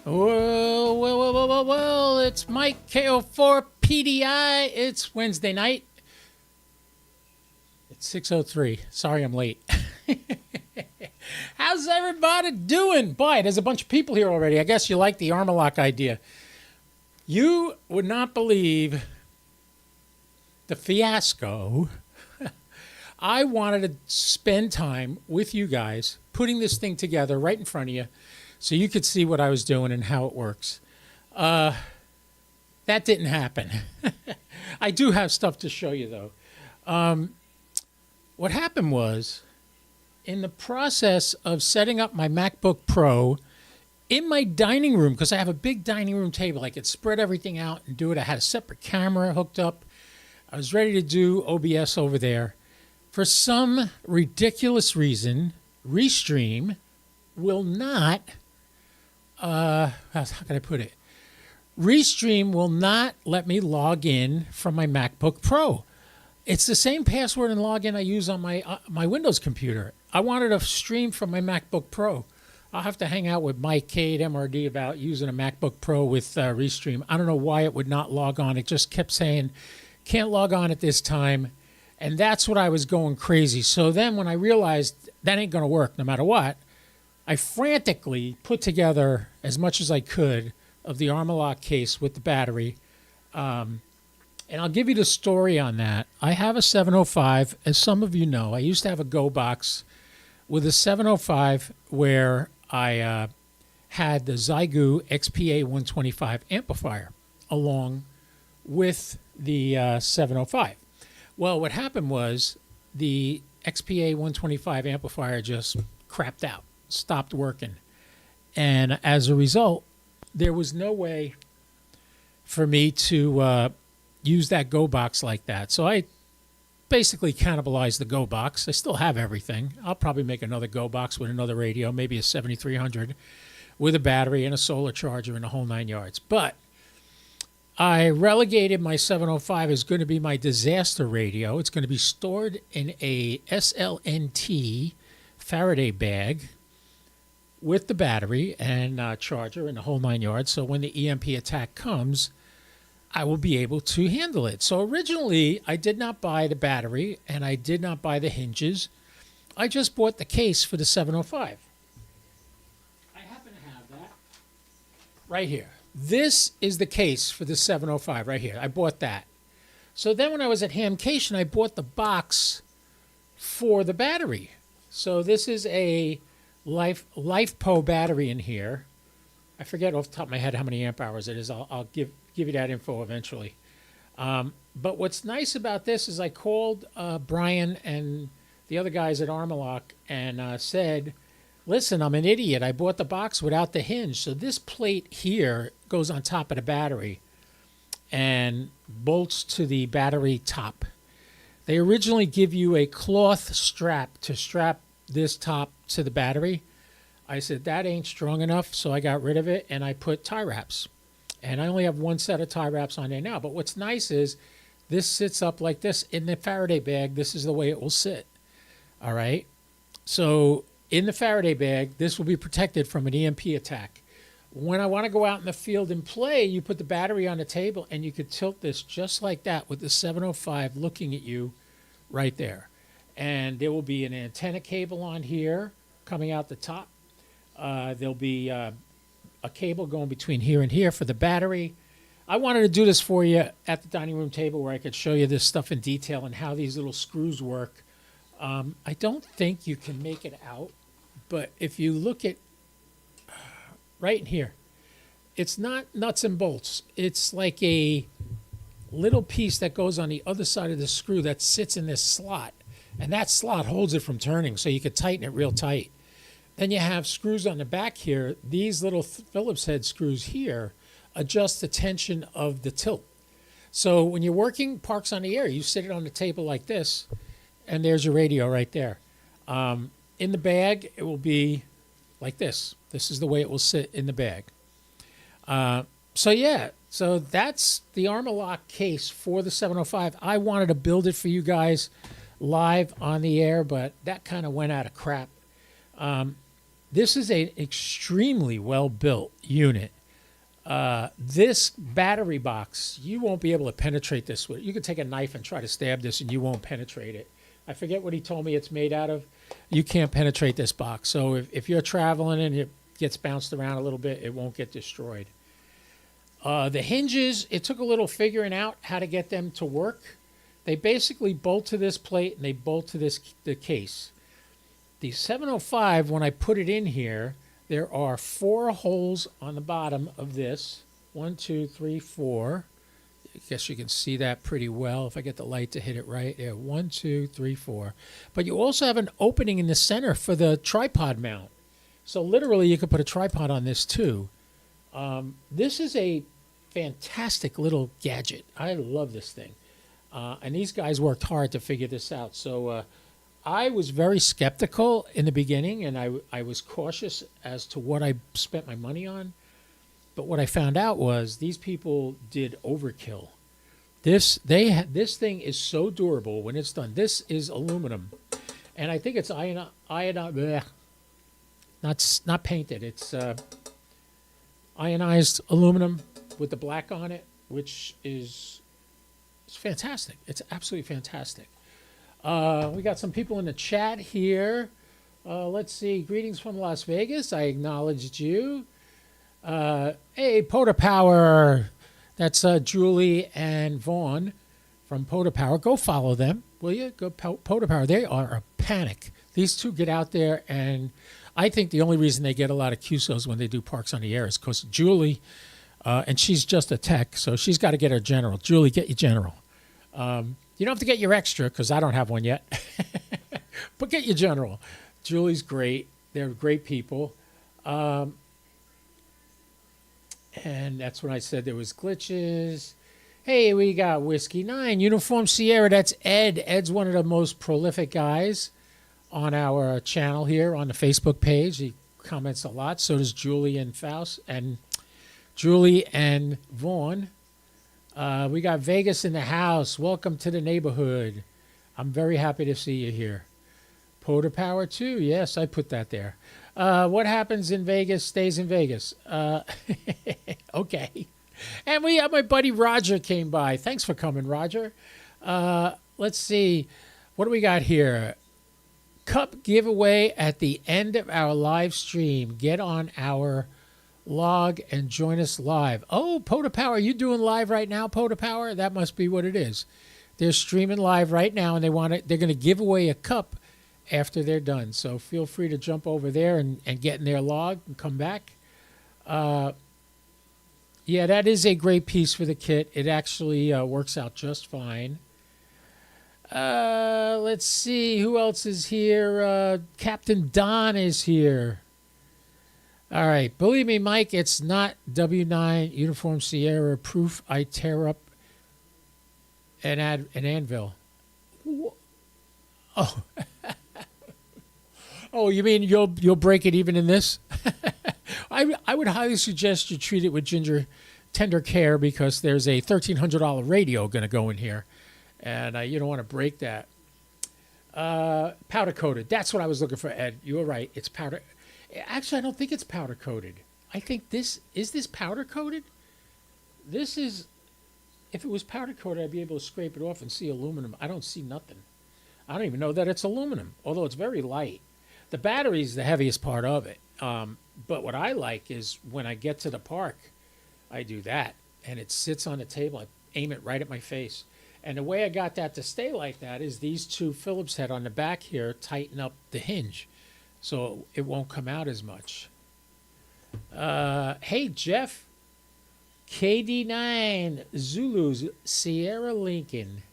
Well, it's Mike KO4 PDI. It's Wednesday night. It's 6:03. Sorry I'm late. How's everybody doing? Boy, there's a bunch of people here already. I guess you like the Armloq idea. You would not believe the fiasco. I wanted to spend time with you guys putting this thing together right in front of you so you could see what I was doing and how it works. That didn't happen. I do have stuff to show you, though. What happened was, in the process of setting up my MacBook Pro in my dining room, because I have a big dining room table, I could spread everything out and do it. I had a separate camera hooked up. I was ready to do OBS over there. For some ridiculous reason, Restream will not, how can I put it? Restream will not let me log in from my MacBook Pro. It's the same password and login I use on my Windows computer. I wanted to stream from my MacBook Pro. I'll have to hang out with Mike K at MRD about using a MacBook Pro with Restream. I don't know why it would not log on. It just kept saying, can't log on at this time. And that's what I was going crazy. So then when I realized that ain't going to work no matter what, I frantically put together as much as I could of the Armloq case with the battery. And I'll give you the story on that. I have a 705. As some of you know, I used to have a Go box with a 705 where I had the Zygu XPA 125 amplifier along with the 705. Well, what happened was the XPA 125 amplifier just crapped out, stopped working. And as a result, there was no way for me to use that Go box like that. So I basically cannibalized the Go box. I still have everything. I'll probably make another Go box with another radio, maybe a 7300 with a battery and a solar charger and a whole 9 yards. But I relegated my 705 as going to be my disaster radio. It's going to be stored in a SLNT Faraday bag with the battery and charger and the whole 9 yards. So when the EMP attack comes, I will be able to handle it. So originally, I did not buy the battery and I did not buy the hinges. I just bought the case for the 705. I happen to have that right here. This is the case for the 705 right here. I bought that. So then when I was at Hamcation, I bought the box for the battery. So this is a LifePo battery in here. I forget off the top of my head how many amp hours it is. I'll give you that info eventually. But what's nice about this is I called Brian and the other guys at Armloq and said, listen, I'm an idiot. I bought the box without the hinge. So this plate here goes on top of the battery and bolts to the battery top. They originally give you a cloth strap to strap this top to the battery. I said, that ain't strong enough, so I got rid of it, and I put tie wraps. And I only have one set of tie wraps on there now. But what's nice is this sits up like this in the Faraday bag. This is the way it will sit. All right? So in the Faraday bag, this will be protected from an EMP attack. When I want to go out in the field and play, you put the battery on the table, and you could tilt this just like that with the 705 looking at you right there. And there will be an antenna cable on here coming out the top. There'll be a cable going between here and here for the battery. I wanted to do this for you at the dining room table where I could show you this stuff in detail and how these little screws work. I don't think you can make it out, but if you look at right in here, it's not nuts and bolts. It's like a little piece that goes on the other side of the screw that sits in this slot, and that slot holds it from turning, so you could tighten it real tight. Then you have screws on the back here. These little Phillips head screws here adjust the tension of the tilt. So when you're working Parks on the Air, you sit it on the table like this, and there's your radio right there. In the bag, it will be like this. This is the way it will sit in the bag. So that's the Armloq case for the 705. I wanted to build it for you guys live on the air, but that kind of went out of crap. This is an extremely well-built unit. This battery box, you won't be able to penetrate this with. You could take a knife and try to stab this and you won't penetrate it. I forget what he told me it's made out of. You can't penetrate this box. So if you're traveling and it gets bounced around a little bit, it won't get destroyed. The hinges, it took a little figuring out how to get them to work. They basically bolt to this plate and they bolt to the case. The 705, when I put it in here, there are 4 holes on the bottom of this. 1, 2, 3, 4. I guess you can see that pretty well if I get the light to hit it right. Yeah, 1, 2, 3, 4. But you also have an opening in the center for the tripod mount. So literally you could put a tripod on this too. This is a fantastic little gadget. I love this thing. And these guys worked hard to figure this out. So I was very skeptical in the beginning, and I was cautious as to what I spent my money on. But what I found out was these people did overkill. This thing is so durable when it's done. This is aluminum, and I think it's not painted. It's ionized aluminum with the black on it, which is it's fantastic. It's absolutely fantastic. We got some people in the chat here. Let's see. Greetings from Las Vegas. I acknowledged you. Hey, Poda Power. That's Julie and Vaughn from Poda Power. Go follow them, will you? Go Poda Power. They are a panic. These two get out there, and I think the only reason they get a lot of QSOs when they do Parks on the Air is because Julie, and she's just a tech, so she's got to get her general. Julie, get your general. You don't have to get your extra because I don't have one yet, but get your general. Julie's great. They're great people. And that's when I said there was glitches. Hey, we got Whiskey 9, Uniform Sierra. That's Ed. Ed's one of the most prolific guys on our channel here on the Facebook page. He comments a lot. So does Julie and Faust and Julie and Vaughn. We got Vegas in the house. Welcome to the neighborhood. I'm very happy to see you here. Poda Power too. Yes, I put that there. What happens in Vegas stays in Vegas. Okay. And we have my buddy Roger came by. Thanks for coming, Roger. Let's see. What do we got here? Cup giveaway at the end of our live stream. Get on our log and join us live. Oh, Poda Power, are you doing live right now, Poda Power? That must be what it is. They're streaming live right now, and they're going to give away a cup after they're done. So feel free to jump over there and get in their log and come back. Yeah, that is a great piece for the kit. It actually works out just fine. Let's see. Who else is here? Captain Don is here. All right. Believe me, Mike, it's not W9 Uniform Sierra proof. I tear up an anvil. Oh. Oh, you mean you'll break it even in this? I would highly suggest you treat it with tender care because there's a $1,300 radio going to go in here, and you don't want to break that. Powder coated. That's what I was looking for, Ed. You were right. It's powder. Actually, I don't think it's powder coated. I think this powder coated. This is. If it was powder coated, I'd be able to scrape it off and see aluminum. I don't see nothing. I don't even know that it's aluminum, although it's very light. The battery is the heaviest part of it. But what I like is when I get to the park, I do that, and it sits on the table. I aim it right at my face. And the way I got that to stay like that is these two Phillips head on the back here tighten up the hinge, so it won't come out as much. Hey, Jeff. KD9 Zulus Sierra Lincoln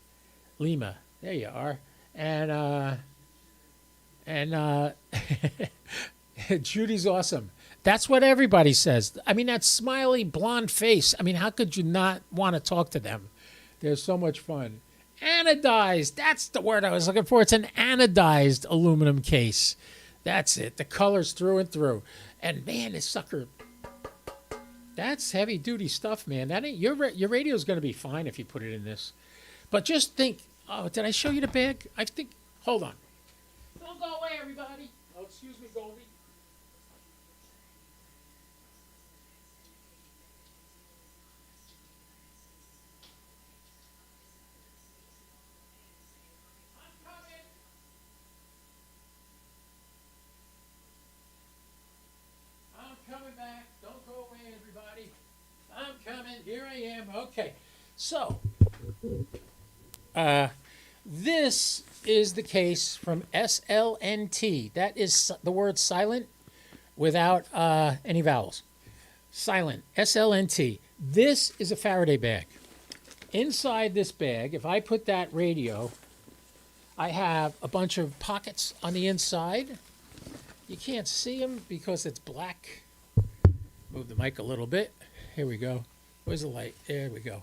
Lima. There you are. And Judy's awesome. That's what everybody says. I mean, that smiley blonde face. I mean, how could you not want to talk to them? They're so much fun. Anodized. That's the word I was looking for. It's an anodized aluminum case. That's it. The color's through and through. And man, this sucker, that's heavy duty stuff, man. That ain't your radio's going to be fine if you put it in this. But just think, oh, did I show you the bag? I think, hold on. Don't go away, everybody. Oh, excuse me, Goldie. I'm coming. Here I am. Okay. So, this is the case from SLNT. That is the word silent without any vowels. Silent. SLNT. This is a Faraday bag. Inside this bag, if I put that radio, I have a bunch of pockets on the inside. You can't see them because it's black. Move the mic a little bit. Here we go. Where's the light? There we go.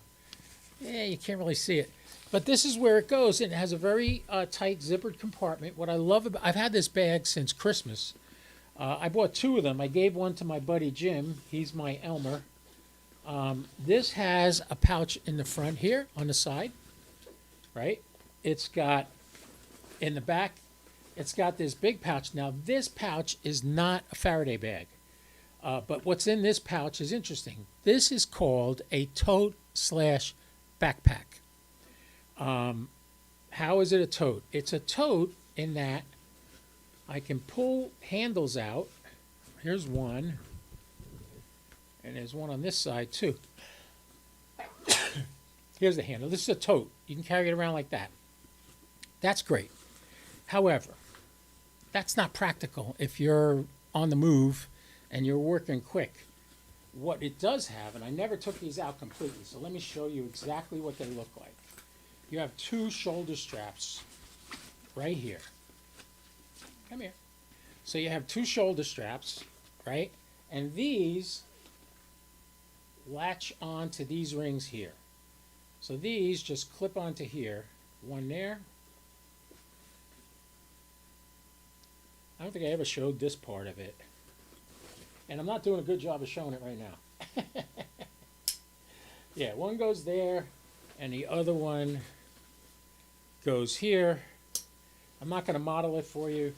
Yeah, you can't really see it. But this is where it goes. It has a very tight zippered compartment. What I love about, I've had this bag since Christmas. I bought 2 of them. I gave one to my buddy Jim. He's my Elmer. This has a pouch in the front here on the side, right? It's got, in the back, it's got this big pouch. Now, this pouch is not a Faraday bag. But what's in this pouch is interesting. This is called a tote/backpack. How is it a tote? It's a tote in that I can pull handles out. Here's one. And there's one on this side too. Here's the handle. This is a tote. You can carry it around like that. That's great. However, that's not practical if you're on the move and you're working quick. What it does have, and I never took these out completely, so let me show you exactly what they look like. You have 2 shoulder straps right here. Come here. So you have 2 shoulder straps, right? And these latch onto these rings here. So these just clip onto here. One there. I don't think I ever showed this part of it. And I'm not doing a good job of showing it right now. Yeah, one goes there, and the other one goes here. I'm not going to model it for you,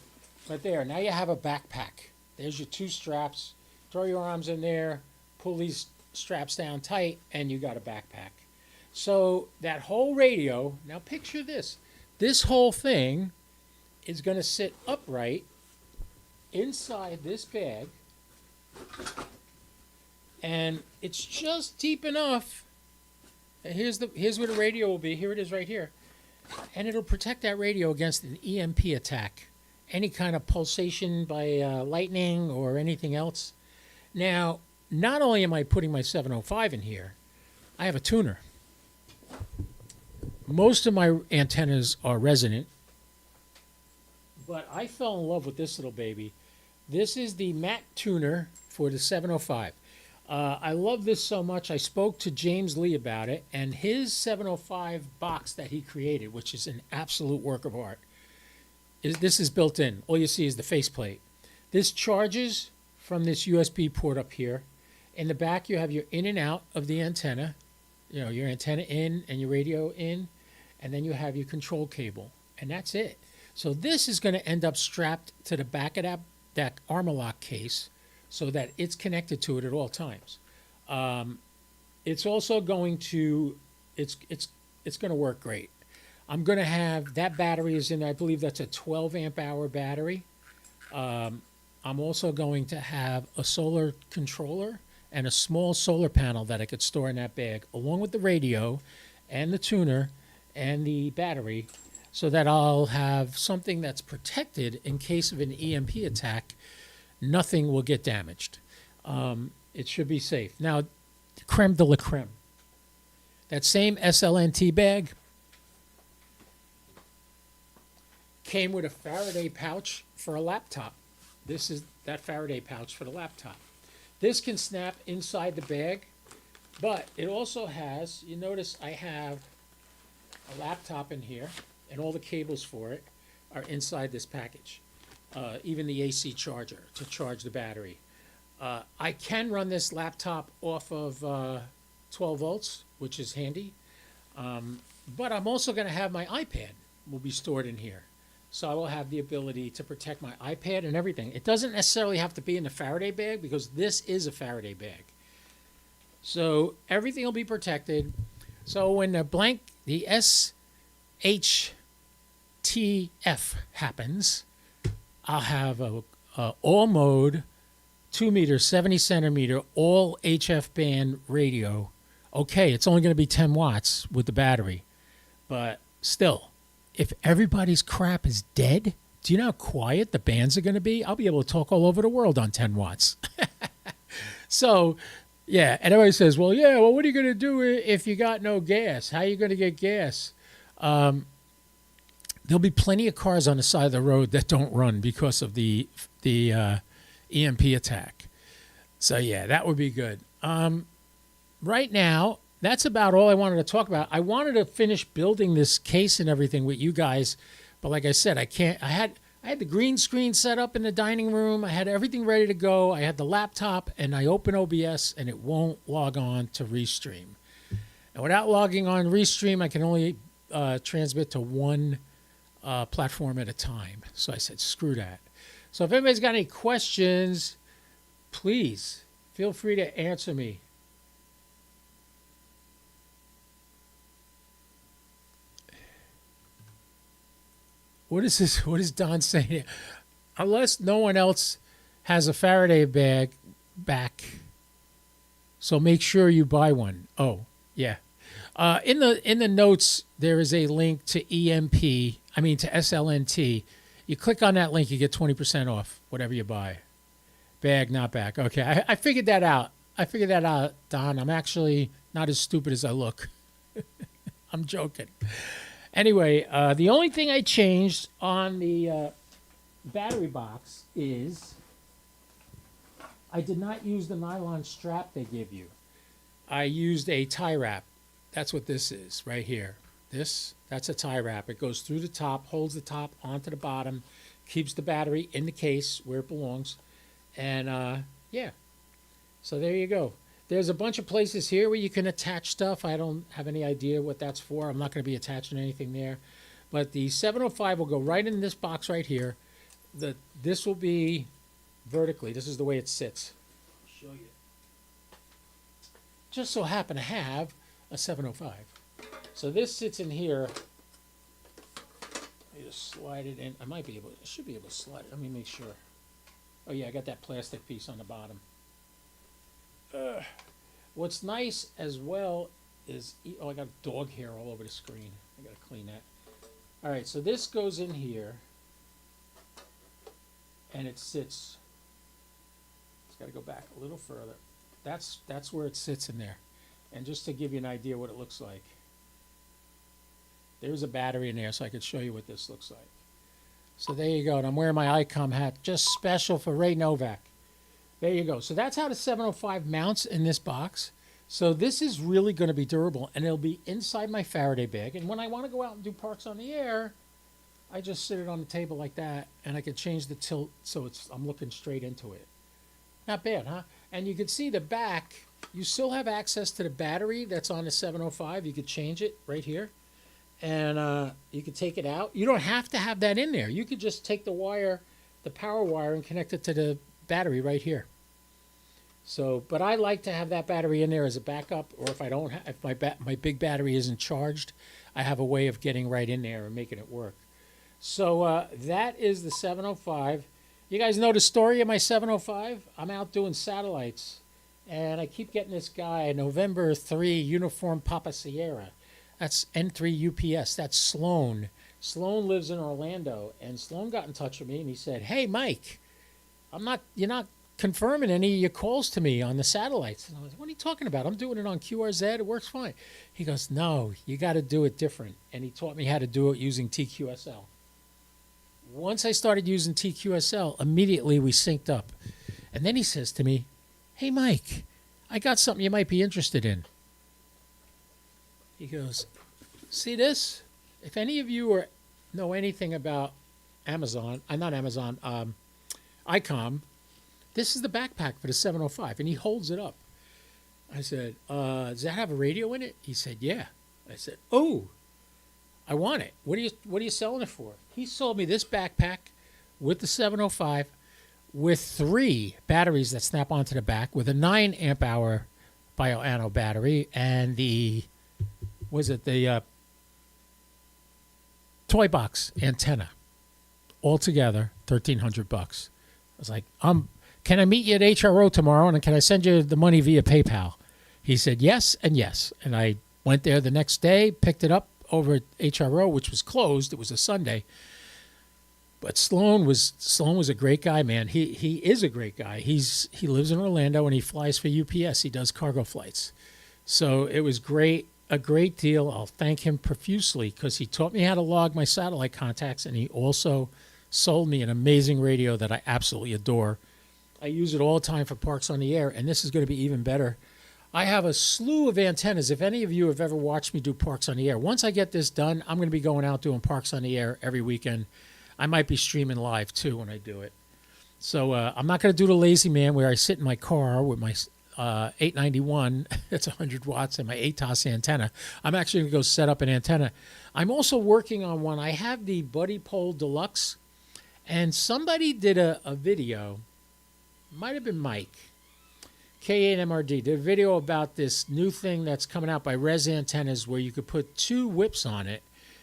but there. Now you have a backpack. There's your 2 straps. Throw your arms in there, pull these straps down tight, and you got a backpack. So that whole radio, now picture this. This whole thing is going to sit upright inside this bag, and it's just deep enough. And here's where the radio will be. Here it is right here. And it'll protect that radio against an EMP attack, any kind of pulsation by lightning or anything else. Now, not only am I putting my 705 in here, I have a tuner. Most of my antennas are resonant, but I fell in love with this little baby. This is the matte tuner for the 705. I love this so much, I spoke to James Lee about it, and his 705 box that he created, which is an absolute work of art, this is built in. All you see is the faceplate. This charges from this USB port up here. In the back, you have your in and out of the antenna, you know, your antenna in and your radio in, and then you have your control cable, and that's it. So this is going to end up strapped to the back of that Armloq case so that it's connected to it at all times. It's also going to, it's going to work great. I'm going to have, that battery is in, I believe that's a 12 amp hour battery. I'm also going to have a solar controller and a small solar panel that I could store in that bag, along with the radio and the tuner and the battery, so that I'll have something that's protected in case of an EMP attack. Nothing will get damaged. It should be safe. Now, creme de la creme. That same SLNT bag came with a Faraday pouch for a laptop. This is that Faraday pouch for the laptop. This can snap inside the bag, but it also has, you notice I have a laptop in here, and all the cables for it are inside this package. Even the AC charger to charge the battery. I can run this laptop off of 12 volts, which is handy. But I'm also going to have my iPad will be stored in here. So I will have the ability to protect my iPad and everything. It doesn't necessarily have to be in the Faraday bag because this is a Faraday bag. So everything will be protected. So when the SHTF happens, I'll have a all mode 2 meter, 70 centimeter, all HF band radio. Okay, it's only going to be 10 watts with the battery. But still, if everybody's crap is dead, do you know how quiet the bands are going to be? I'll be able to talk all over the world on 10 watts. So, yeah, and everybody says, well, what are you going to do if you got no gas? How are you going to get gas? There'll be plenty of cars on the side of the road that don't run because of the EMP attack. So, yeah, that would be good. Right now, that's about all I wanted to talk about. I wanted to finish building this case and everything with you guys, but like I said, I can't. I had the green screen set up in the dining room. I had everything ready to go. I had the laptop, and I open OBS, and it won't log on to Restream. And without logging on Restream, I can only transmit to one platform at a time. So I said, screw that. So if anybody's got any questions, please feel free to answer me. What is this? What is Don saying here? Unless no one else has a Faraday bag back, so make sure you buy one. Oh, yeah. In the notes, there is a link to to SLNT. You click on that link, you get 20% off whatever you buy. Bag, not back. Okay, I figured that out. Don. I'm actually not as stupid as I look. I'm joking. Anyway, the only thing I changed on the battery box is I did not use the nylon strap they give you. I used a tie wrap. That's what this is right here. That's a tie wrap. It goes through the top, holds the top onto the bottom, keeps the battery in the case where it belongs. And, yeah. So there you go. There's a bunch of places here where you can attach stuff. I don't have any idea what that's for. I'm not going to be attaching anything there. But the 705 will go right in this box right here. This will be vertically. This is the way it sits. I'll show you. Just so happen to have a 705. So this sits in here. I just slide it in. I should be able to slide it. Let me make sure. Oh yeah, I got that plastic piece on the bottom. What's nice as well is, I got dog hair all over the screen. I got to clean that. All right, so this goes in here, and it sits. It's got to go back a little further. That's where it sits in there. And just to give you an idea what it looks like, there's a battery in there, so I could show you what this looks like. So there you go, and I'm wearing my ICOM hat, just special for Ray Novak. There you go. So that's how the 705 mounts in this box. So this is really going to be durable, and it'll be inside my Faraday bag. And when I want to go out and do parks on the air, I just sit it on the table like that, and I can change the tilt so I'm looking straight into it. Not bad, huh? And you can see the back. You still have access to the battery that's on the 705. You could change it right here, and you could take it out. You don't have to have that in there. You could just take the wire, the power wire, and connect it to the battery right here. So, but I like to have that battery in there as a backup, or if I don't, if my big battery isn't charged, I have a way of getting right in there and making it work. So that is the 705. You guys know the story of my 705? I'm out doing satellites, and I keep getting this guy, November 3 Uniform Papa Sierra. That's N3 UPS. That's Sloan. Sloan lives in Orlando, and Sloan got in touch with me, and he said, "Hey, Mike, you're not confirming any of your calls to me on the satellites." And I was like, "What are you talking about? I'm doing it on QRZ. It works fine." He goes, "No, you got to do it different." And he taught me how to do it using TQSL. Once I started using TQSL, immediately we synced up. And then he says to me, "Hey, Mike, I got something you might be interested in." He goes, "See this? If any of you know anything about Amazon, not Amazon, ICOM, this is the backpack for the 705." And he holds it up. I said, "Does that have a radio in it?" He said, "Yeah." I said, "Oh, I want it. What are you selling it for?" He sold me this backpack with the 705 with 3 batteries that snap onto the back, with a 9 amp hour bioanode battery, and the toy box antenna. Altogether, $1,300. I was like, can I meet you at HRO tomorrow, and can I send you the money via PayPal? He said yes and yes. And I went there the next day, picked it up over at HRO, which was closed. It was a Sunday. But Sloan was a great guy, man. He is a great guy. He lives in Orlando, and he flies for UPS. He does cargo flights. So it was a great deal. I'll thank him profusely because he taught me how to log my satellite contacts, and he also sold me an amazing radio that I absolutely adore. I use it all the time for Parks on the Air, and this is going to be even better. I have a slew of antennas. If any of you have ever watched me do Parks on the Air, once I get this done, I'm going to be going out doing Parks on the Air every weekend. I might be streaming live, too, when I do it. So I'm not going to do the lazy man where I sit in my car with my 891, it's 100 watts, and my ATOS antenna. I'm actually going to go set up an antenna. I'm also working on one. I have the Buddy Pole Deluxe, and somebody did a video, might have been Mike, K8MRD, did a video about this new thing that's coming out by Res Antennas where you could put 2 whips on it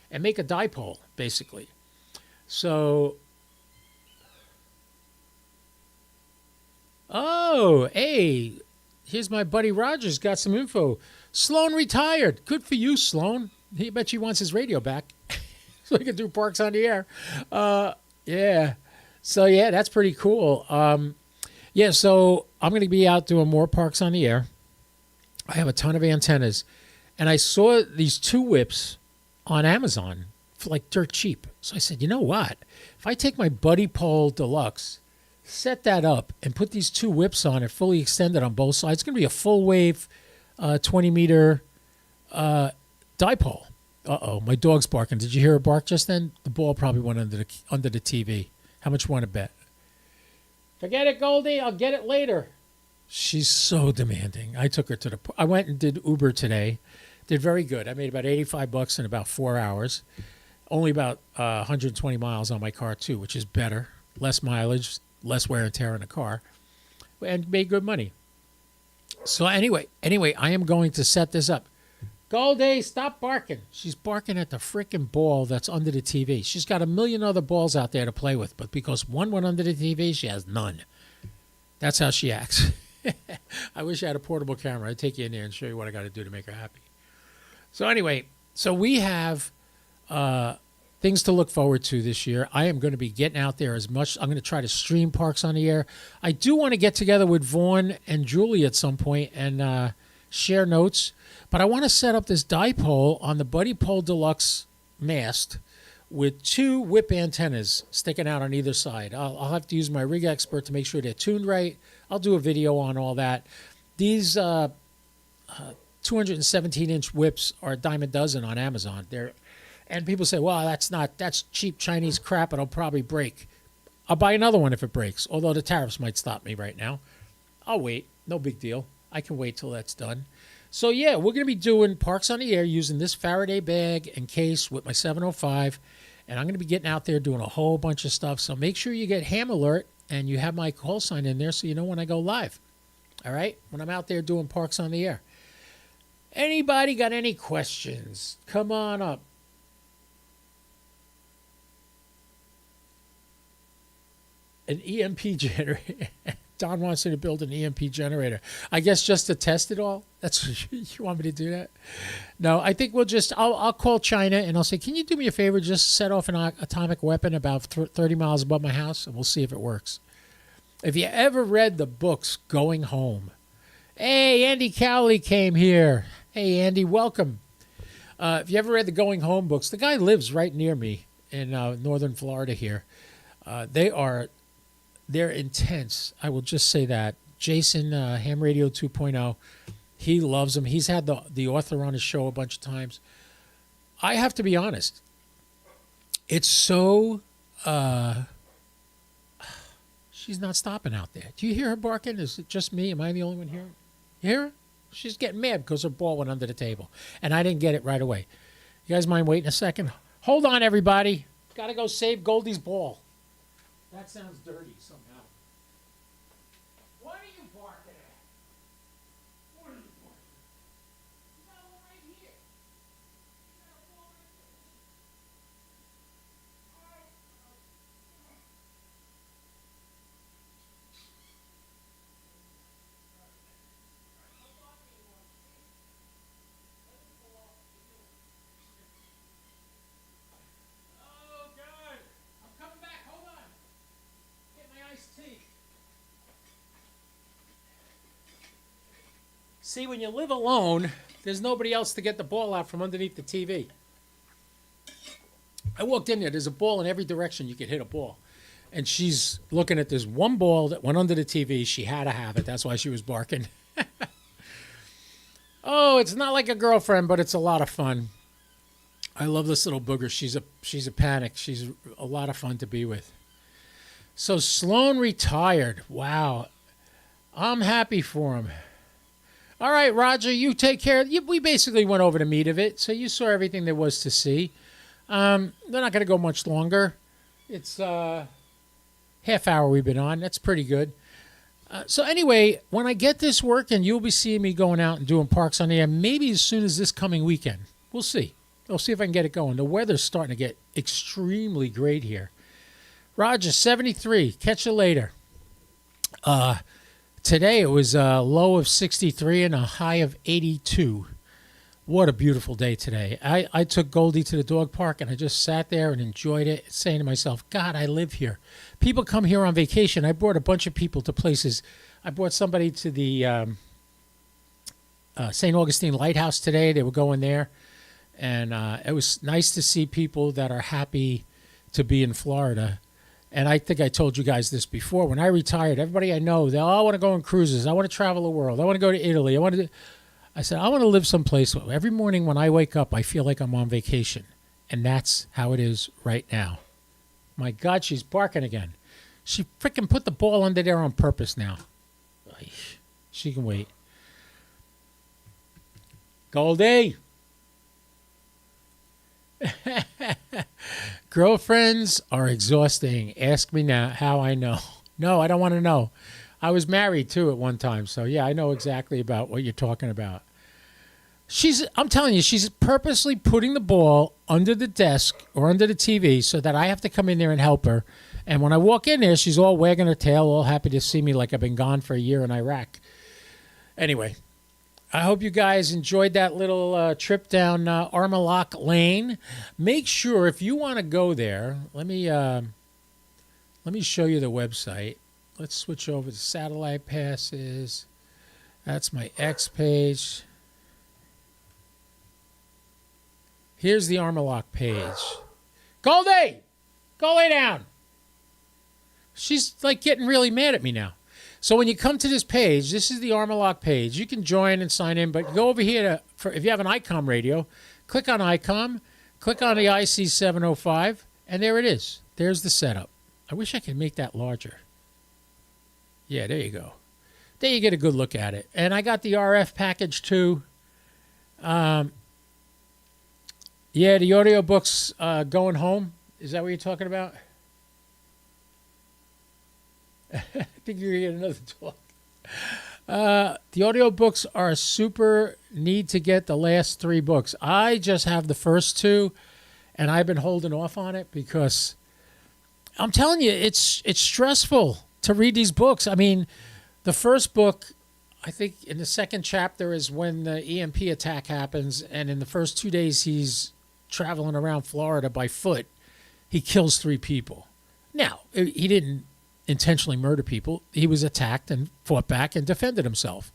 and make a dipole, basically. So, oh, hey, here's my buddy Rogers, got some info. Sloan retired. Good for you, Sloan. He bet he wants his radio back so he can do Parks on the Air. Yeah. So, yeah, that's pretty cool. Yeah, so I'm going to be out doing more Parks on the Air. I have a ton of antennas. And I saw these 2 whips on Amazon for like dirt cheap. So I said, you know what? If I take my Buddy Pole Deluxe, set that up, and put these 2 whips on it, fully extended on both sides, it's going to be a full wave 20-meter dipole. Uh-oh, my dog's barking. Did you hear her bark just then? The ball probably went under the TV. How much you want to bet? Forget it, Goldie. I'll get it later. She's so demanding. I took her to I went and did Uber today. Did very good. I made about $85 in about 4 hours. Only about 120 miles on my car, too, which is better. Less mileage, less wear and tear in the car, and made good money. So anyway, I am going to set this up. Goldie, stop barking. She's barking at the freaking ball that's under the TV. She's got a million other balls out there to play with, but because one went under the TV, she has none. That's how she acts. I wish I had a portable camera. I'd take you in there and show you what I got to do to make her happy. So anyway, we have things to look forward to this year. I am going to be getting out there as much. I'm going to try to stream Parks on the Air. I do want to get together with Vaughn and Julie at some point and share notes. But I want to set up this dipole on the Buddy Pole Deluxe mast with 2 whip antennas sticking out on either side. I'll have to use my rig expert to make sure they're tuned right. I'll do a video on all that. These 217-inch whips are a dime a dozen on Amazon. And people say, well, that's cheap Chinese crap. It'll probably break. I'll buy another one if it breaks, although the tariffs might stop me right now. I'll wait. No big deal. I can wait till that's done. So, yeah, we're going to be doing Parks on the Air using this Faraday bag and case with my 705. And I'm going to be getting out there doing a whole bunch of stuff. So make sure you get Ham Alert and you have my call sign in there so you know when I go live. All right? When I'm out there doing Parks on the Air. Anybody got any questions? Come on up. An EMP generator. Don wants me to build an EMP generator. I guess just to test it all? That's you want me to do that? No, I think I'll call China and I'll say, can you do me a favor, just set off an atomic weapon about 30 miles above my house, and we'll see if it works. If you ever read the books Going Home. Hey, Andy Cowley came here. Hey, Andy, welcome. If you ever read the Going Home books, the guy lives right near me in northern Florida here. They're intense. I will just say that. Jason, Ham Radio 2.0, he loves them. He's had the author on his show a bunch of times. I have to be honest. It's so... she's not stopping out there. Do you hear her barking? Is it just me? Am I the only one hearing? You hear her? She's getting mad because her ball went under the table. And I didn't get it right away. You guys mind waiting a second? Hold on, everybody. Got to go save Goldie's ball. That sounds dirty somehow. What are you barking at? What are you barking at? You got one right here. You got a ball right there. See, when you live alone, there's nobody else to get the ball out from underneath the TV. I walked in there. There's a ball in every direction you could hit a ball. And she's looking at this one ball that went under the TV. She had to have it. That's why she was barking. Oh, it's not like a girlfriend, but it's a lot of fun. I love this little booger. She's a panic. She's a lot of fun to be with. So Sloan retired. Wow. I'm happy for him. All right, Roger, you take care. We basically went over the meat of it, so you saw everything there was to see. They're not going to go much longer. It's half hour we've been on. That's pretty good. So anyway, when I get this working, you'll be seeing me going out and doing Parks on the Air maybe as soon as this coming weekend. We'll see. I'll see if I can get it going. The weather's starting to get extremely great here. Roger, 73. Catch you later. Today it was a low of 63 and a high of 82. What a beautiful day today. I took Goldie to the dog park and I just sat there and enjoyed it, saying to myself, God, I live here. People come here on vacation. I brought a bunch of people to places. I brought somebody to the St. Augustine Lighthouse today. They were going there. And it was nice to see people that are happy to be in Florida. And I think I told you guys this before. When I retired, everybody I know, they all want to go on cruises. I want to travel the world. I want to go to Italy. I said, I want to live someplace where every morning when I wake up, I feel like I'm on vacation. And that's how it is right now. My God, she's barking again. She freaking put the ball under there on purpose now. She can wait. Goldie! Girlfriends are exhausting. Ask me now how I know. No, I don't want to know. I was married too at one time, so yeah, I know exactly about what you're talking about. I'm telling you, she's purposely putting the ball under the desk or under the TV so that I have to come in there and help her. And when I walk in there, she's all wagging her tail, all happy to see me like I've been gone for a year in Iraq. Anyway, I hope you guys enjoyed that little trip down Armloq Lane. Make sure if you want to go there, let me show you the website. Let's switch over to satellite passes. That's my X page. Here's the Armloq page. Goldie! Go lay down! She's like getting really mad at me now. So when you come to this page, this is the Armloq page. You can join and sign in, but go over here if you have an ICOM radio, click on ICOM, click on the IC705, and there it is. There's the setup. I wish I could make that larger. Yeah, there you go. There you get a good look at it. And I got the RF package too. Yeah, the audiobook's going home. Is that what you're talking about? I think you're going to get another talk. The audiobooks are super need to get the last 3 books. I just have the first 2, and I've been holding off on it because I'm telling you, it's stressful to read these books. I mean, the first book, I think in the second chapter is when the EMP attack happens, and in the first 2 days he's traveling around Florida by foot. He kills 3 people. Now, he didn't intentionally murder people. He was attacked and fought back and defended himself.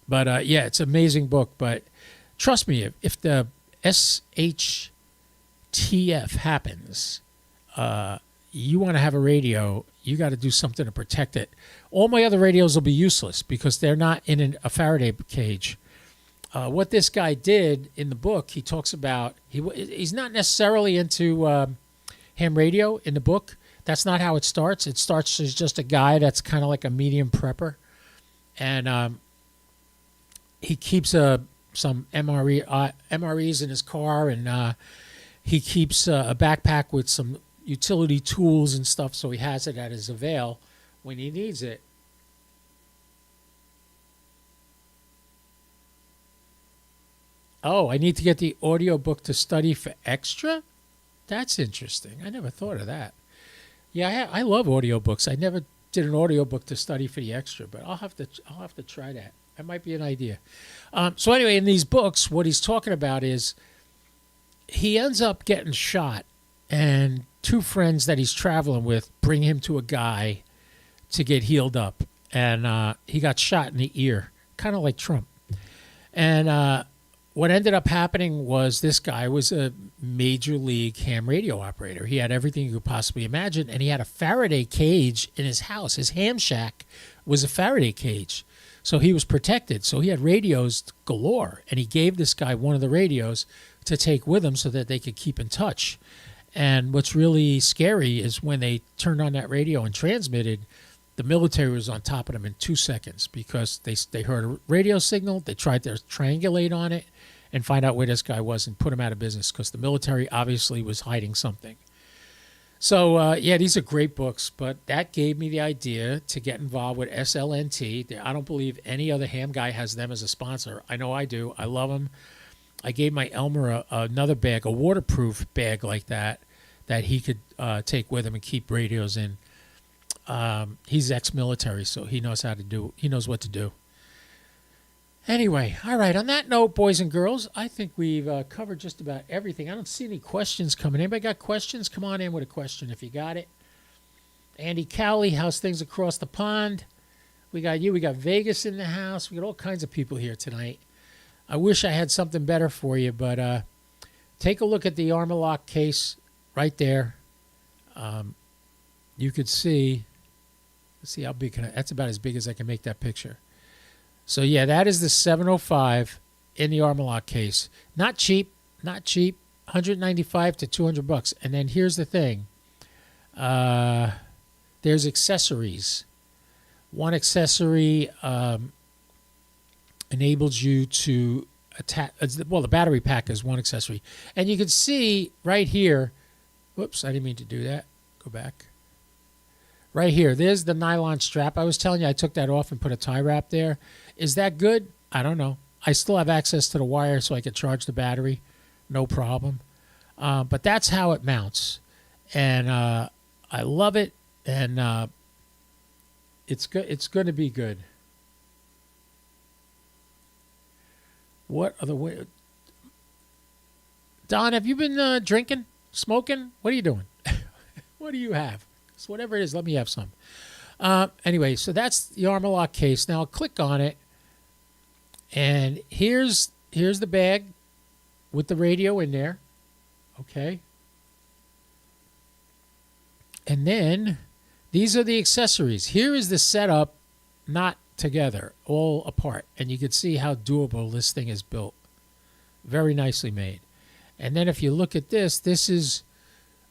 But yeah, it's an amazing book. But trust me, if the SHTF happens, you want to have a radio, you got to do something to protect it. All my other radios will be useless because they're not in a Faraday cage. What this guy did in the book, he talks about, he's not necessarily into ham radio in the book. That's not how it starts. It starts as just a guy that's kind of like a medium prepper. And he keeps some MREs in his car, and he keeps a backpack with some utility tools and stuff, so he has it at his avail when he needs it. Oh, I need to get the audiobook to study for extra? That's interesting. I never thought of that. Yeah, I love audiobooks. I never did an audiobook to study for the extra, but I'll have to try that. That might be an idea. So anyway, in these books, what he's talking about is he ends up getting shot, and 2 friends that he's traveling with bring him to a guy to get healed up. And he got shot in the ear. kind of like Trump. And what ended up happening was this guy was a major league ham radio operator. He had everything you could possibly imagine, and he had a Faraday cage in his house. His ham shack was a Faraday cage, so he was protected. So he had radios galore, and he gave this guy one of the radios to take with him so that they could keep in touch. And what's really scary is when they turned on that radio and transmitted, the military was on top of them in 2 seconds because they heard a radio signal. They tried to triangulate on it and find out where this guy was and put him out of business because the military obviously was hiding something. So, yeah, these are great books, but that gave me the idea to get involved with SLNT. I don't believe any other ham guy has them as a sponsor. I know I do. I love them. I gave my Elmer another bag, a waterproof bag like that he could take with him and keep radios in. He's ex-military, so he knows what to do. Anyway, all right, on that note, boys and girls, I think we've covered just about everything. I don't see any questions coming. Anybody got questions? Come on in with a question if you got it. Andy Cowley, how's things across the pond? We got you. We got Vegas in the house. We got all kinds of people here tonight. I wish I had something better for you, but take a look at the Armloq case right there. You could see how big that's about as big as I can make that picture. So, yeah, that is the 705 in the Armloq case. Not cheap, $195 to $200. And then here's the thing. There's accessories. One accessory enables you to attach, well, the battery pack is one accessory. And you can see right here, whoops, I didn't mean to do that. Go back. Right here, there's the nylon strap. I was telling you I took that off and put a tie wrap there. Is that good? I don't know. I still have access to the wire so I can charge the battery. No problem. But that's how it mounts. And I love it. And it's good. It's going to be good. What other way? Don, have you been drinking, smoking? What are you doing? What do you have? So whatever it is, let me have some. Anyway, so that's the Armloq case. Now I'll click on it, and here's the bag with the radio in there. Okay. And then these are the accessories. Here is the setup, not together, all apart. And you can see how doable this thing is built. Very nicely made. And then if you look at this is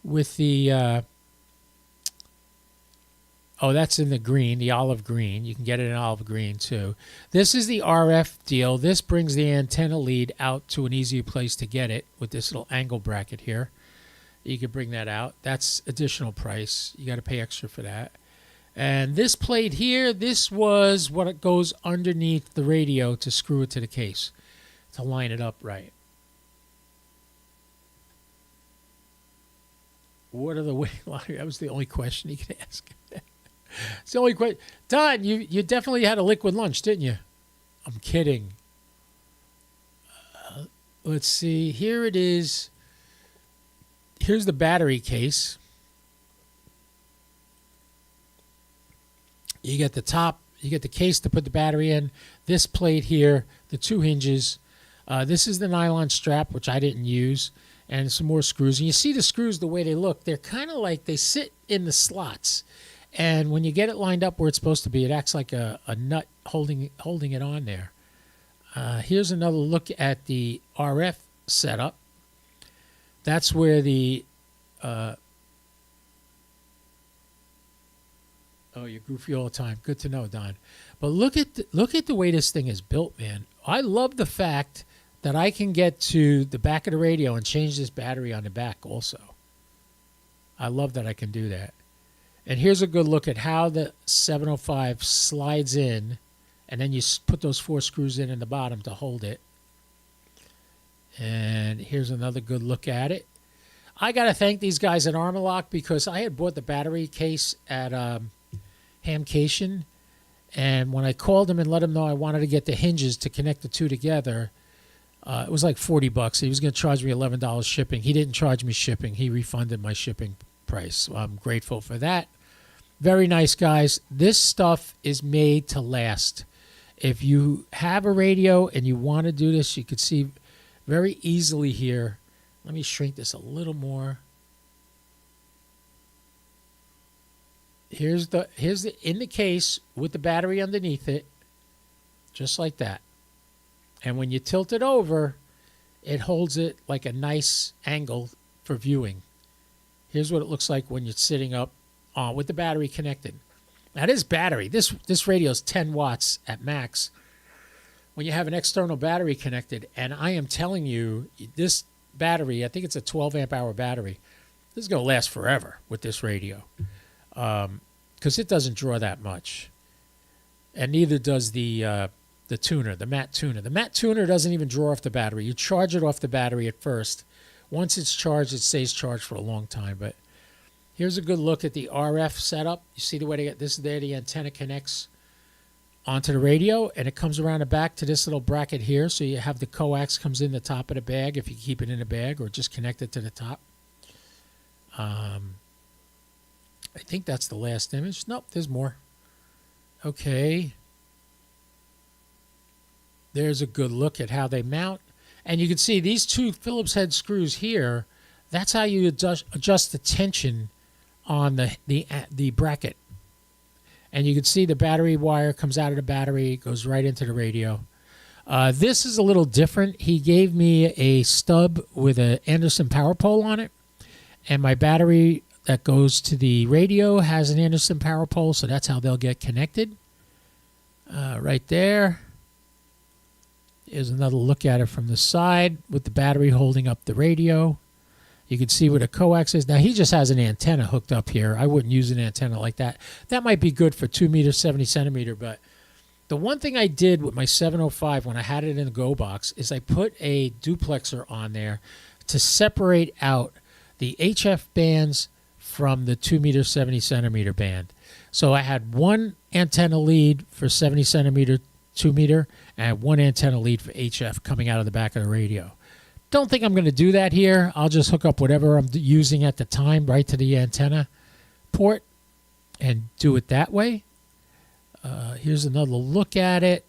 with the... that's in the green, the olive green. You can get it in olive green, too. This is the RF deal. This brings the antenna lead out to an easier place to get it with this little angle bracket here. You can bring that out. That's additional price. You got to pay extra for that. And this plate here, this was what it goes underneath the radio to screw it to the case, to line it up right. What are the way? That was the only question you could ask. It's the only question. Don, you definitely had a liquid lunch, didn't you? I'm kidding. Let's see. Here it is. Here's the battery case. You get the top. You get the case to put the battery in. This plate here, the two hinges. This is the nylon strap, which I didn't use, and some more screws. And you see the screws, the way they look. They're kind of like they sit in the slots. And when you get it lined up where it's supposed to be, it acts like a nut holding it on there. Here's another look at the RF setup. That's where the... you're goofy all the time. Good to know, Don. But look at the way this thing is built, man. I love the fact that I can get to the back of the radio and change this battery on the back also. I love that I can do that. And here's a good look at how the 705 slides in, and then you put those 4 screws in the bottom to hold it. And here's another good look at it. I got to thank these guys at Armloq because I had bought the battery case at Hamcation, and when I called him and let him know I wanted to get the hinges to connect the two together, it was like $40. He was going to charge me $11 shipping. He didn't charge me shipping. He refunded my shipping price. So I'm grateful for that. Very nice, guys. This stuff is made to last. If you have a radio and you want to do this, you could see very easily here. Let me shrink this a little more. Here's the in the case with the battery underneath it, just like that. And when you tilt it over, it holds it like a nice angle for viewing. Here's what it looks like when you're sitting up with the battery connected. Now this battery, this radio is 10 watts at max. When you have an external battery connected, and I am telling you, this battery, I think it's a 12 amp hour battery. This is going to last forever with this radio, because it doesn't draw that much, and neither does the tuner, the matte tuner. The matte tuner doesn't even draw off the battery. You charge it off the battery at first. Once it's charged, it stays charged for a long time. But here's a good look at the RF setup. You see the way they get this is there. The antenna connects onto the radio, and it comes around the back to this little bracket here. So you have the coax comes in the top of the bag if you keep it in the bag, or just connect it to the top. I think that's the last image. Nope, there's more. Okay. There's a good look at how they mount. And you can see these two Phillips head screws here. That's how you adjust the tension on the bracket. And you can see the battery wire comes out of the battery, goes right into the radio. This is a little different. He gave me a stub with an Anderson power pole on it. And my battery that goes to the radio has an Anderson power pole, so that's how they'll get connected. Right there. Here's another look at it from the side with the battery holding up the radio. You can see where the coax is. Now, he just has an antenna hooked up here. I wouldn't use an antenna like that. That might be good for 2 meters, 70 centimeter. But the one thing I did with my 705 when I had it in the Go box is I put a duplexer on there to separate out the HF bands from the 2 meter, 70 centimeter band. So I had one antenna lead for 70 centimeter, 2 meter, and one antenna lead for HF coming out of the back of the radio. Don't think I'm going to do that here. I'll just hook up whatever I'm using at the time right to the antenna port and do it that way. Here's another look at it.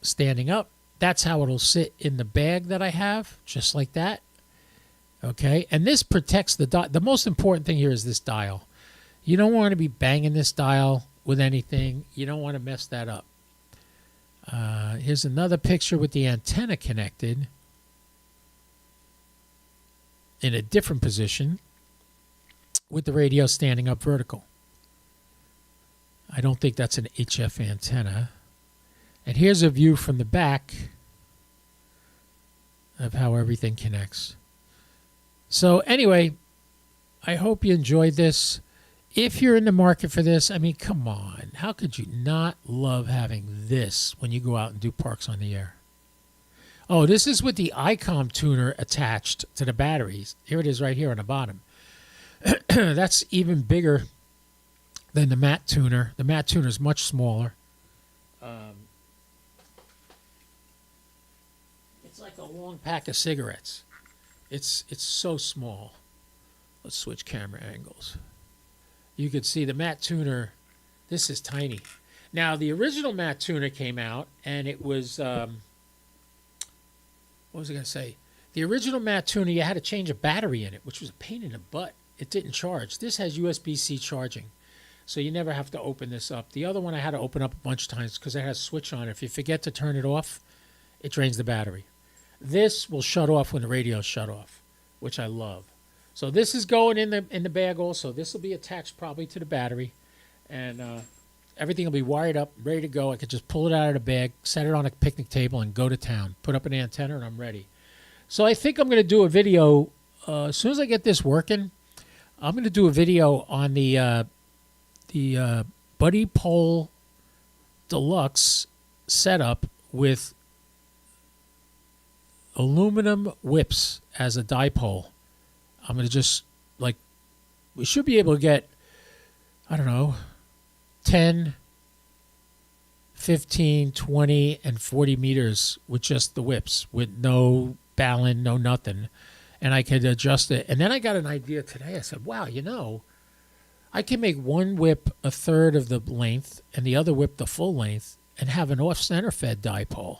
Standing up. That's how it'll sit in the bag that I have, just like that. Okay, and this protects the dial. The most important thing here is this dial. You don't want to be banging this dial with anything. You don't want to mess that up. Here's another picture with the antenna connected in a different position with the radio standing up vertical. I don't think that's an HF antenna. And here's a view from the back of how everything connects. So anyway, I hope you enjoyed this. If you're in the market for this, I mean, come on. How could you not love having this when you go out and do Parks on the Air? Oh, this is with the ICOM tuner attached to the batteries. Here it is right here on the bottom. That's even bigger than the matte tuner. The matte tuner is much smaller. It's like a long pack of cigarettes. It's so small. Let's switch camera angles. You could see the matte tuner. This is tiny. Now, the original matte tuner came out, and it was, what was I going to say? The original matte tuner, you had to change a battery in it, which was a pain in the butt. It didn't charge. This has USB-C charging, so you never have to open this up. The other one I had to open up a bunch of times because it has a switch on it. If you forget to turn it off, it drains the battery. This will shut off when the radio's shut off, which I love. So this is going in the bag also. This will be attached probably to the battery, and everything will be wired up, ready to go. I could just pull it out of the bag, set it on a picnic table, and go to town. Put up an antenna, and I'm ready. So I think I'm going to do a video as soon as I get this working. I'm going to do a video on the Buddy Pole Deluxe setup with aluminum whips as a dipole. I'm going to just, like, we should be able to get, I don't know, 10, 15, 20, and 40 meters with just the whips, with no balun, no nothing. And I could adjust it. And then I got an idea today. I said, wow, you know, I can make one whip a third of the length and the other whip the full length, and have an off-center fed dipole.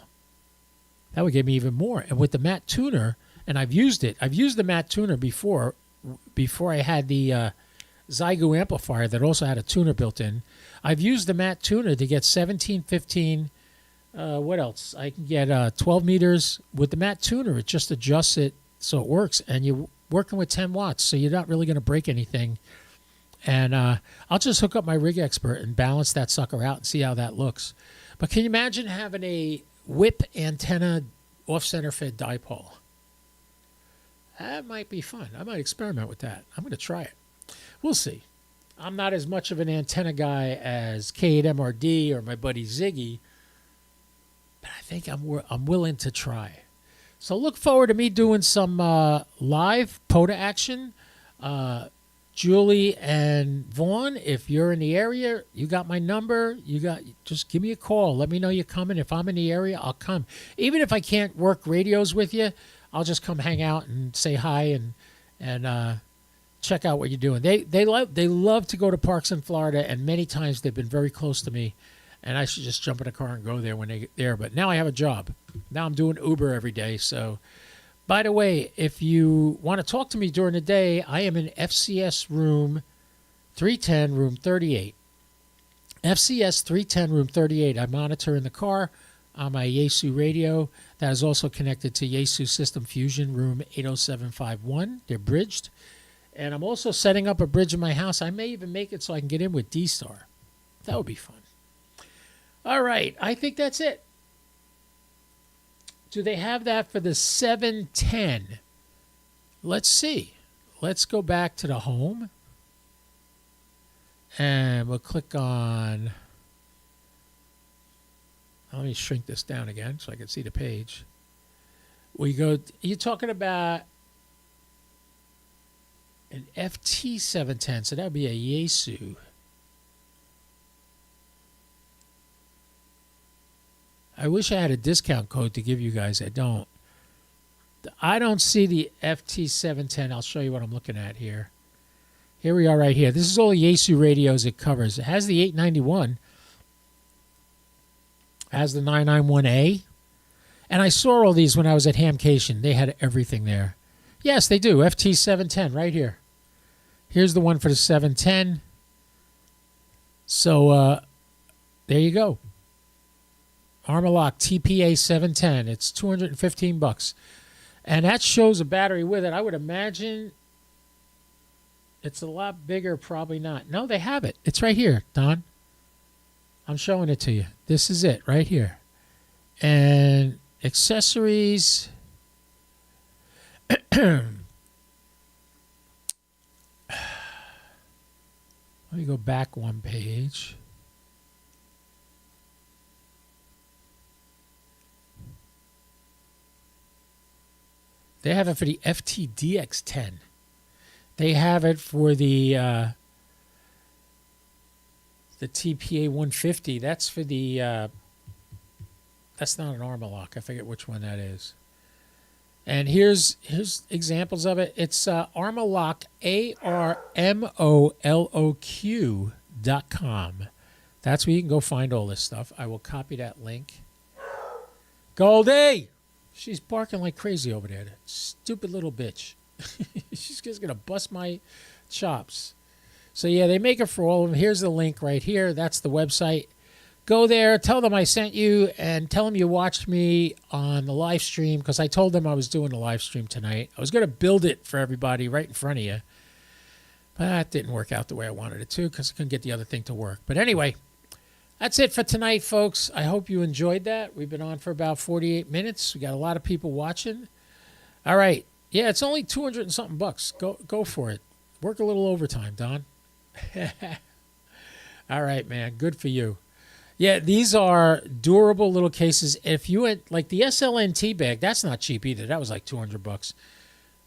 That would give me even more. And with the matte tuner, and I've used it. I've used the matte tuner before I had the Zygu amplifier that also had a tuner built in. I've used the matte tuner to get 17, 15, what else? I can get 12 meters. With the matte tuner, it just adjusts it so it works. And you're working with 10 watts, so you're not really going to break anything. And I'll just hook up my Rig Expert and balance that sucker out and see how that looks. But can you imagine having a whip antenna off-center fed dipole? That might be fun. I might experiment with that. I'm going to try it. We'll see. I'm not as much of an antenna guy as K8MRD or my buddy Ziggy, but I think I'm willing to try. So look forward to me doing some live POTA action. Julie and Vaughn, if you're in the area, you got my number. Just give me a call. Let me know you're coming. If I'm in the area, I'll come. Even if I can't work radios with you, I'll just come hang out and say hi and check out what you're doing. They love to go to parks in Florida, and many times they've been very close to me, and I should just jump in a car and go there when they get there. But now I have a job. Now I'm doing Uber every day, so... By the way, if you want to talk to me during the day, I am in FCS room 310, room 38. FCS 310, room 38. I monitor in the car on my Yaesu radio. That is also connected to Yaesu System Fusion, room 80751. They're bridged. And I'm also setting up a bridge in my house. I may even make it so I can get in with D-Star. That would be fun. All right, I think that's it. Do they have that for the 710? Let's see. Let's go back to the home. And we'll click on... Let me shrink this down again so I can see the page. You're talking about an FT710, so that would be a Yaesu. I wish I had a discount code to give you guys. I don't. I don't see the FT710. I'll show you what I'm looking at here. Here we are right here. This is all the Yaesu radios it covers. It has the 891. It has the 991A. And I saw all these when I was at Hamcation. They had everything there. Yes, they do. FT710 right here. Here's the one for the 710. So there you go. Armloq TPA 710. It's $215. And that shows a battery with it. I would imagine it's a lot bigger. Probably not. No, they have it. It's right here, Don. I'm showing it to you. This is it right here. And accessories. Let me go back one page. They have it for the FTDX10. They have it for the TPA 150. That's for the that's not an Armloq. I forget which one that is. And here's examples of it. It's Armloq, ARMOLOQ.com. That's where you can go find all this stuff. I will copy that link. Goldie! She's barking like crazy over there. That stupid little bitch. She's just going to bust my chops. So, yeah, they make it for all of them. Here's the link right here. That's the website. Go there. Tell them I sent you, and tell them you watched me on the live stream, because I told them I was doing a live stream tonight. I was going to build it for everybody right in front of you. But that didn't work out the way I wanted it to, because I couldn't get the other thing to work. But anyway, that's it for tonight, folks. I hope you enjoyed that. We've been on for about 48 minutes. We got a lot of people watching. All right. Yeah, it's only 200 and something bucks. Go for it. Work a little overtime, Don. All right, man. Good for you. Yeah, these are durable little cases. If you went, like the SLNT bag, that's not cheap either. That was like 200 bucks.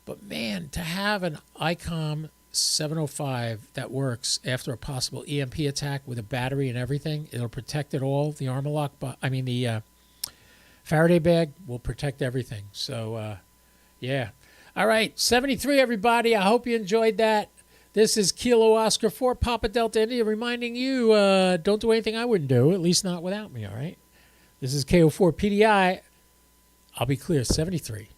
But man, to have an ICOM 705 that works after a possible EMP attack with a battery and everything, it'll protect it all. The Armloq, the Faraday bag will protect everything. So, yeah. All right, 73, everybody. I hope you enjoyed that. This is Kilo Oscar 4 Papa Delta India reminding you, don't do anything I wouldn't do, at least not without me, all right? This is KO4 PDI. I'll be clear, 73.